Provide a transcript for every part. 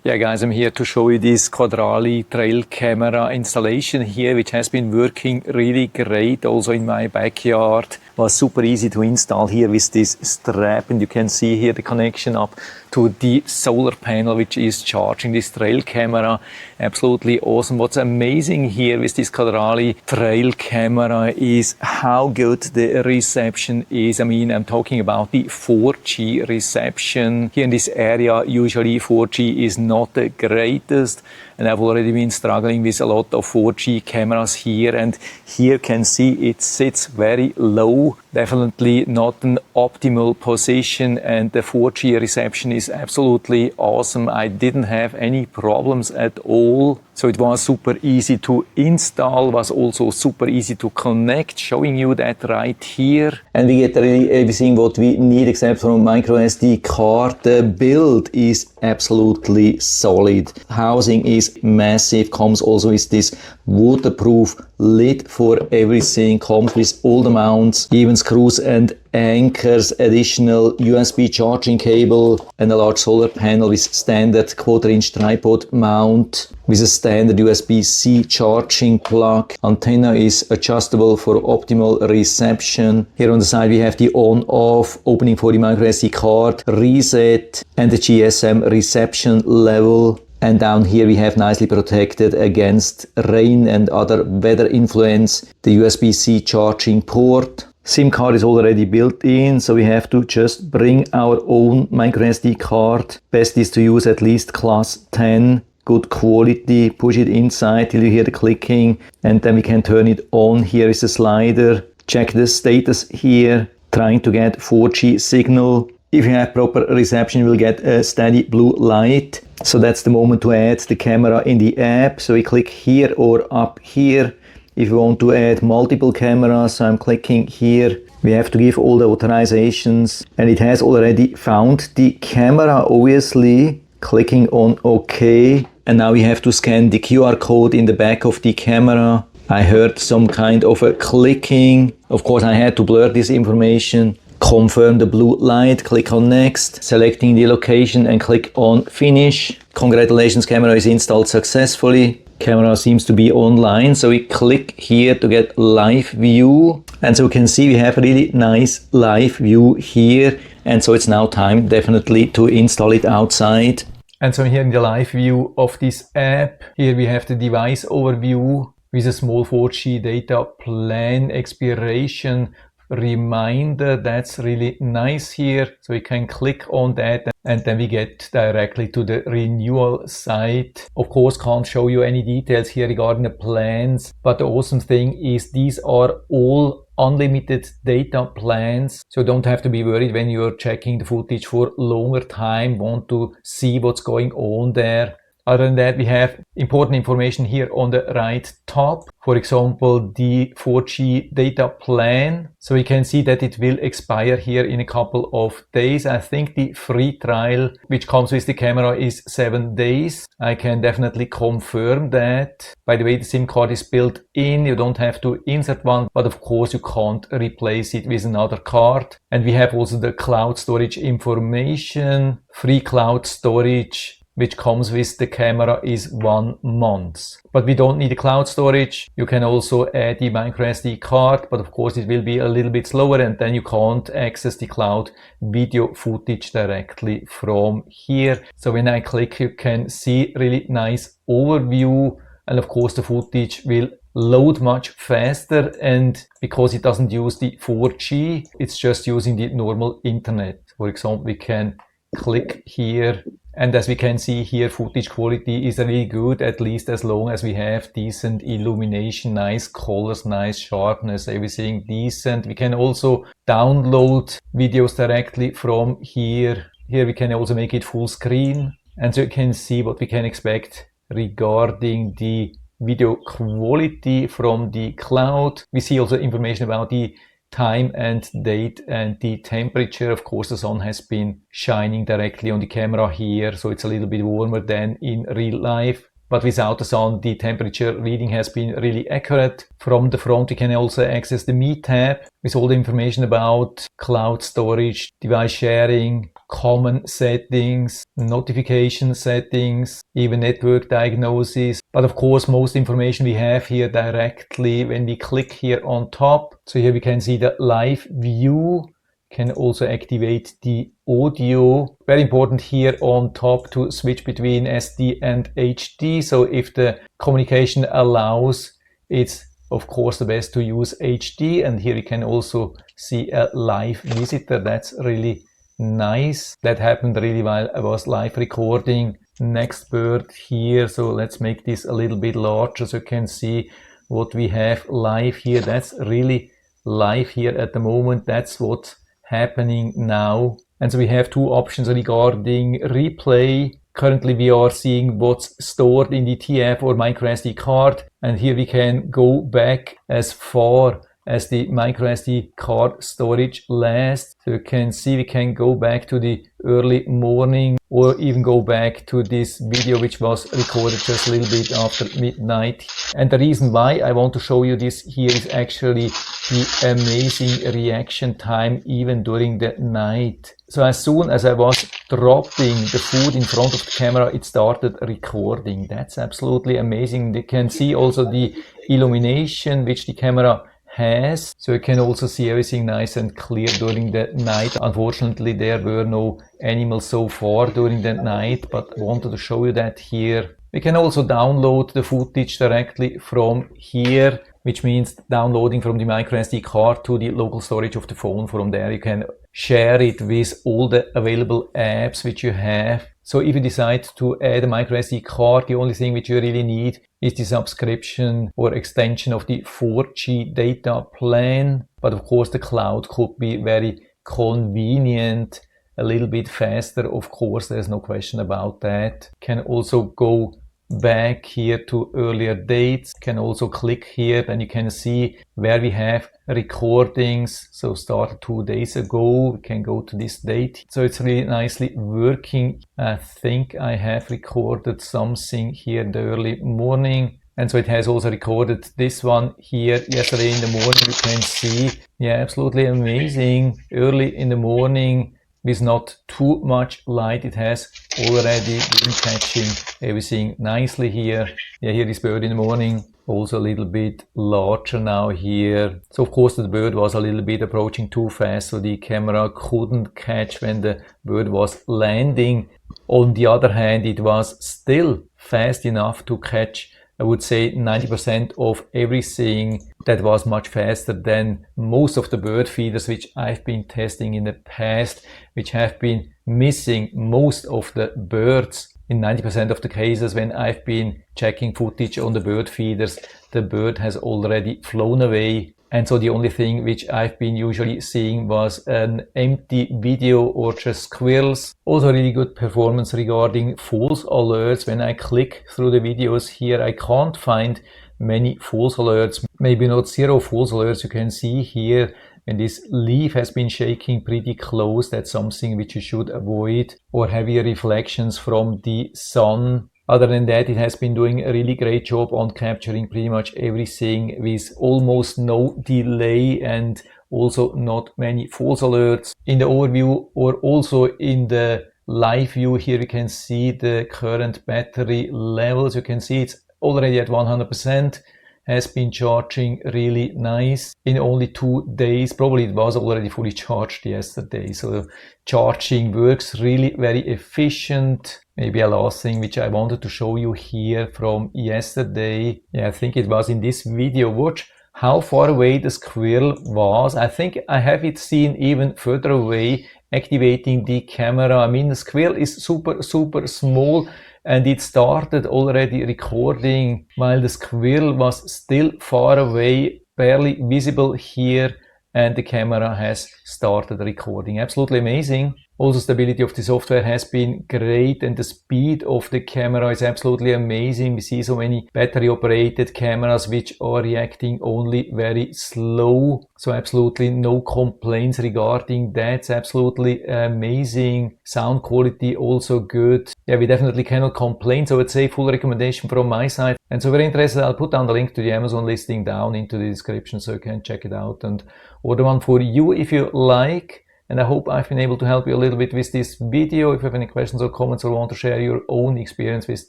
Yeah guys, I'm here to show you this Cadrali trail camera installation here, which has been working really great also in my backyard. Was super easy to install here with this strap, and you can see here the connection up to the solar panel which is charging this trail camera. Absolutely awesome. What's amazing here with this Cadrali trail camera is how good the reception is. I mean, I'm talking about the 4G reception. Here in this area, usually 4G is not the greatest, and I've already been struggling with a lot of 4G cameras here, and here you can see it sits very low, definitely not an optimal position, and the 4G reception is absolutely awesome. I didn't have any problems at all. So it was super easy to install, was also super easy to connect, showing you that right here. And we get really everything what we need except for a micro SD card. The build is absolutely solid. Housing is massive, comes also with this waterproof lid for everything, comes with all the mounts, even screws and anchors, additional USB charging cable, and a large solar panel with standard 1/4-inch tripod mount with a standard USB-C charging plug. Antenna is adjustable for optimal reception. Here on the side we have the on-off opening for the micro SD card, reset, and the GSM reception level. And down here we have nicely protected against rain and other weather influence the USB-C charging port. SIM card is already built in, so we have to just bring our own micro SD card. Best is to use at least class 10, good quality. Push it inside till you hear the clicking, and then we can turn it on. Here is a slider. Check the status here, trying to get 4G signal. If you have proper reception, you will get a steady blue light. So that's the moment to add the camera in the app. So we click here or up here. If you want to add multiple cameras, so I'm clicking here. We have to give all the authorizations, and it has already found the camera, obviously. Clicking on OK. And now we have to scan the QR code in the back of the camera. I heard some kind of a clicking. Of course, I had to blur this information. Confirm the blue light, click on next, selecting the location and click on finish. Congratulations, camera is installed successfully. Camera seems to be online, so we click here to get live view. And so you can see we have a really nice live view here. And so it's now time definitely to install it outside. And so here in the live view of this app, here we have the device overview with a small 4G data plan expiration reminder. That's really nice here. So we can click on that, and then we get directly to the renewal site. Of course, can't show you any details here regarding the plans, but the awesome thing is these are all unlimited data plans, so don't have to be worried when you're checking the footage for longer time, want to see what's going on there. Other than that, we have important information here on the right top. For example, the 4G data plan. So we can see that it will expire here in a couple of days. I think the free trial, which comes with the camera, is 7 days. I can definitely confirm that. By the way, the SIM card is built in. You don't have to insert one, but of course you can't replace it with another card. And we have also the cloud storage information. Free cloud storage which comes with the camera is 1 month. But we don't need a cloud storage. You can also add the micro SD card, but of course it will be a little bit slower, and then you can't access the cloud video footage directly from here. So when I click, you can see really nice overview, and of course the footage will load much faster, and because it doesn't use the 4G, it's just using the normal internet. For example, we can click here, and as we can see here, footage quality is really good, at least as long as we have decent illumination, nice colors, nice sharpness, everything decent. We can also download videos directly from here. Here we can also make it full screen, and so you can see what we can expect regarding the video quality from the cloud. We see also information about the time and date and the temperature. Of course, the sun has been shining directly on the camera here, so it's a little bit warmer than in real life. But without the sun, the temperature reading has been really accurate. From the front, you can also access the Me tab with all the information about cloud storage, device sharing, common settings, notification settings, even network diagnosis. But of course, most information we have here directly when we click here on top. So here we can see the live view. Can also activate the audio. Very important here on top to switch between SD and HD. So if the communication allows, it's of course the best to use HD. And here you can also see a live visitor. That's really nice. That happened really while I was live recording. Next bird here. So let's make this a little bit larger so you can see what we have live here. That's really live here at the moment. That's what's happening now. And so we have two options regarding replay. Currently we are seeing what's stored in the TF or microSD card, and here we can go back as far as the microSD card storage lasts. So you can see we can go back to the early morning or even go back to this video which was recorded just a little bit after midnight. And the reason why I want to show you this here is actually the amazing reaction time even during the night. So as soon as I was dropping the food in front of the camera, it started recording. That's absolutely amazing. You can see also the illumination which the camera has, so you can also see everything nice and clear during the night. Unfortunately there were no animals so far during the night, but I wanted to show you that here. We can also download the footage directly from here, which means downloading from the microSD card to the local storage of the phone. From there you can share it with all the available apps which you have. So if you decide to add a microSD card, the only thing which you really need is the subscription or extension of the 4G data plan. But of course the cloud could be very convenient, a little bit faster. Of course, there's no question about that. Can also go back here to earlier dates. Can also click here, then you can see where we have recordings. So started 2 days ago, we can go to this date. So it's really nicely working. I think I have recorded something here in the early morning. And so it has also recorded this one here yesterday in the morning. You can see, yeah, absolutely amazing. Early in the morning, with not too much light, it has already been catching everything nicely here. Yeah, here is bird in the morning, also a little bit larger now here. So of course the bird was a little bit approaching too fast, so the camera couldn't catch when the bird was landing. On the other hand, it was still fast enough to catch, I would say, 90% of everything. That was much faster than most of the bird feeders which I've been testing in the past, which have been missing most of the birds. In 90% of the cases when I've been checking footage on the bird feeders, the bird has already flown away. And so the only thing which I've been usually seeing was an empty video or just squirrels. Also really good performance regarding false alerts. When I click through the videos here, I can't find many false alerts. Maybe not 0 false alerts. You can see here when this leaf has been shaking pretty close, that's something which you should avoid. Or heavier reflections from the sun. Other than that, it has been doing a really great job on capturing pretty much everything with almost no delay and also not many false alerts. In the overview or also in the live view here, we can see the current battery levels. You can see it's already at 100%, has been charging really nice in only 2 days. Probably it was already fully charged yesterday. So charging works really very efficient. Maybe a last thing which I wanted to show you here from yesterday. Yeah, I think it was in this video. Watch how far away the squirrel was. I think I have it seen even further away activating the camera. I mean, the squirrel is super small, and it started already recording while the squirrel was still far away, barely visible here, and the camera has started recording. Absolutely amazing. Also, stability of the software has been great, and the speed of the camera is absolutely amazing. We see so many battery operated cameras which are reacting only very slow. So absolutely no complaints regarding that. It's absolutely amazing. Sound quality also good. Yeah, we definitely cannot complain. So I'd say full recommendation from my side. And so very interested, I'll put down the link to the Amazon listing down into the description so you can check it out and order one for you if you like. And I hope I've been able to help you a little bit with this video. If you have any questions or comments or want to share your own experience with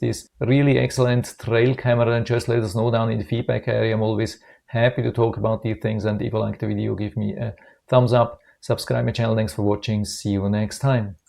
this really excellent trail camera, then just let us know down in the feedback area. I'm always happy to talk about these things. And if you like the video, give me a thumbs up, subscribe my channel. Thanks for watching. See you next time.